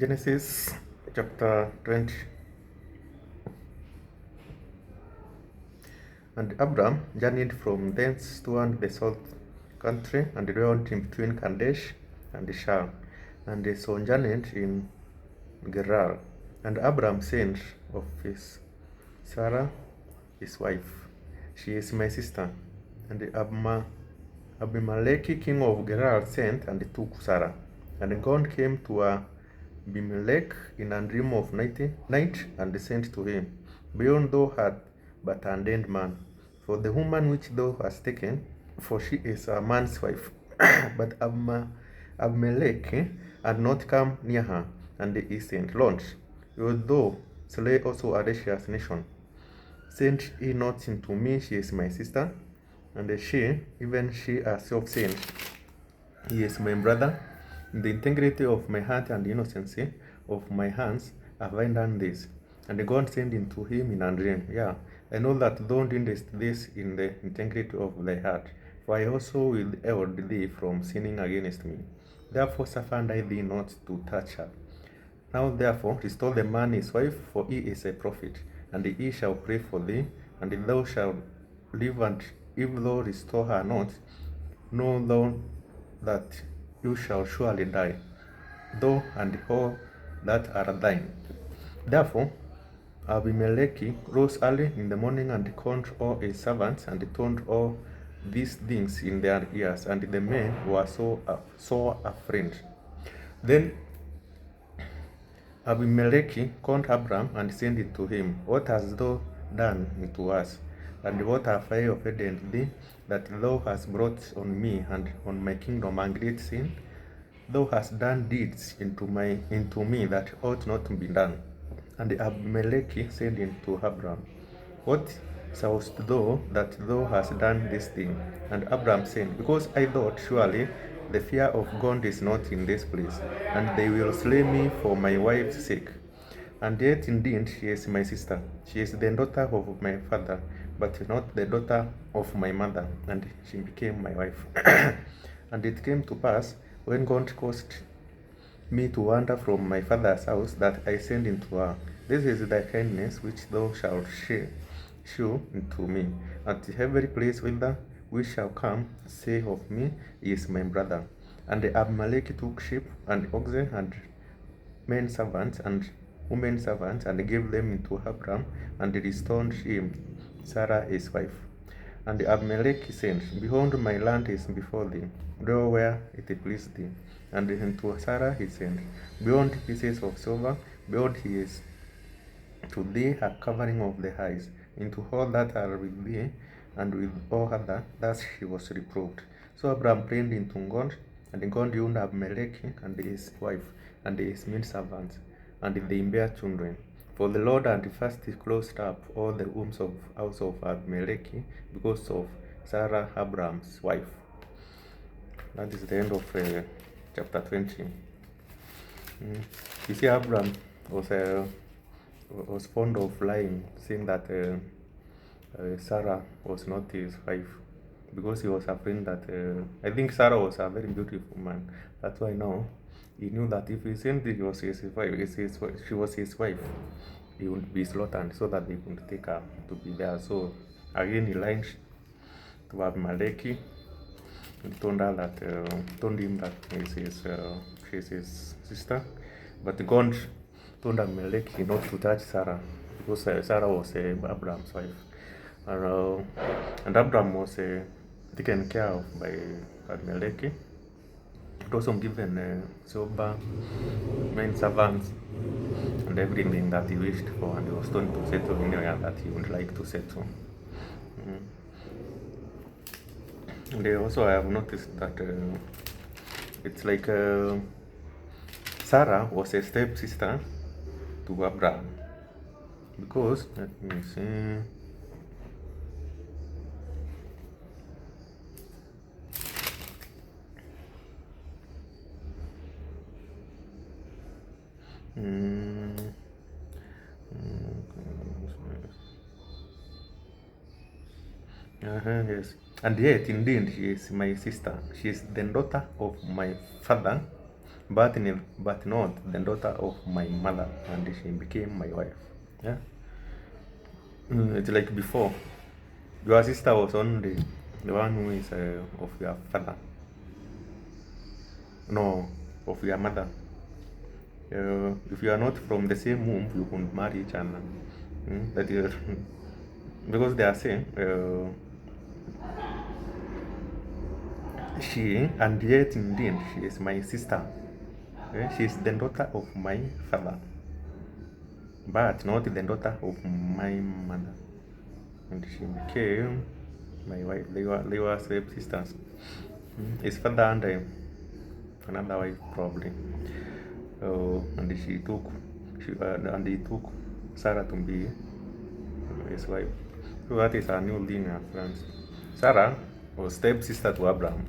Genesis chapter 20. And Abram journeyed from thence toward the south country, and dwelt in between Kadesh and Shur, and they sojourned in Gerar. And Abram said of his Sarah, his wife, She is my sister. And Abimelech, king of Gerar, sent and took Sarah. And God came to Abimelech in a dream of night, and said to him, Behold, thou art but an undead man, for the woman which thou hast taken, for she is a man's wife. But Abimelech had not come near her, and he said, Lord, wilt thou slay also a righteous nation? Said he not unto me, She is my sister? And she, even she herself, said, He is my brother. In the integrity of my heart and the innocency of my hands have I done this. And God said unto him in a dream, Yeah, I know that thou didst this in the integrity of thy heart, for I also withheld thee from sinning against me. Therefore suffered I thee not to touch her. Now therefore restore the man his wife, for he is a prophet, and he shall pray for thee, and thou shalt live, and if thou restore her not, know thou that you shall surely die, thou and all that are thine. Therefore Abimelech rose early in the morning and called all his servants and told all these things in their ears, and the men were so afraid. Then Abimelech called Abram and said unto him, What hast thou done unto us? And what have I offended thee, that thou hast brought on me and on my kingdom a great sin? Thou hast done deeds into me that ought not to be done. And Abimelech said unto Abram, What sawest thou that thou hast done this thing? And Abram said, Because I thought, surely the fear of God is not in this place, and they will slay me for my wife's sake. And yet indeed she is my sister. She is the daughter of my father, but not the daughter of my mother, and she became my wife. And it came to pass, when God caused me to wander from my father's house, that I said unto her, This is thy kindness which thou shalt shew unto me. At every place whither we shall come, say of me, He is my brother. And Abimelech took sheep and oxen and men servants and women servants, and gave them into Abram, and restored him Sarah his wife. And Abimelech said, Behold, my land is before thee, go where it pleased thee. And unto Sarah he said, Behold pieces of silver, behold he is to thee a covering of the eyes, into all that are with thee, and with all other. Thus she was reproved. So Abraham prayed into God, and God healed Abimelech and his wife and his men servants, and they bare children. For the Lord had first closed up all the wombs of house of Abimelech because of Sarah, Abraham's wife. That is the end of chapter 20. You see, Abraham was fond of lying, saying that Sarah was not his wife, because he was afraid that I think Sarah was a very beautiful man. That's why now he knew that if he said she was his wife, she was his wife, he would be slaughtered, so that they could take her to be there. So again he lied to Abimelech and told him that she's his sister. But God told Abimelech not to touch Sarah, because Sarah was Abraham's wife. And Abraham was taken care of by Abimelech. It also given silver, men servants, and everything that he wished for, and he was told to settle anywhere that he would like to settle. And also I have noticed that it's like Sarah was a stepsister to Abraham, because let me see. Yes. And yet, indeed, she is my sister. She is the daughter of my father, but not the daughter of my mother, and she became my wife. Yeah. It's like before, your sister was only the one who is of your father, no, of your mother. If you are not from the same womb, you couldn't marry each other. That is because they are saying she, and yet indeed she is my sister. She is the daughter of my father, but not the daughter of my mother. And she became my wife. They were step sisters. His father and another wife probably. And he took Sarah to be his wife. So that is a new thing, friends. Sarah was step sister to Abraham.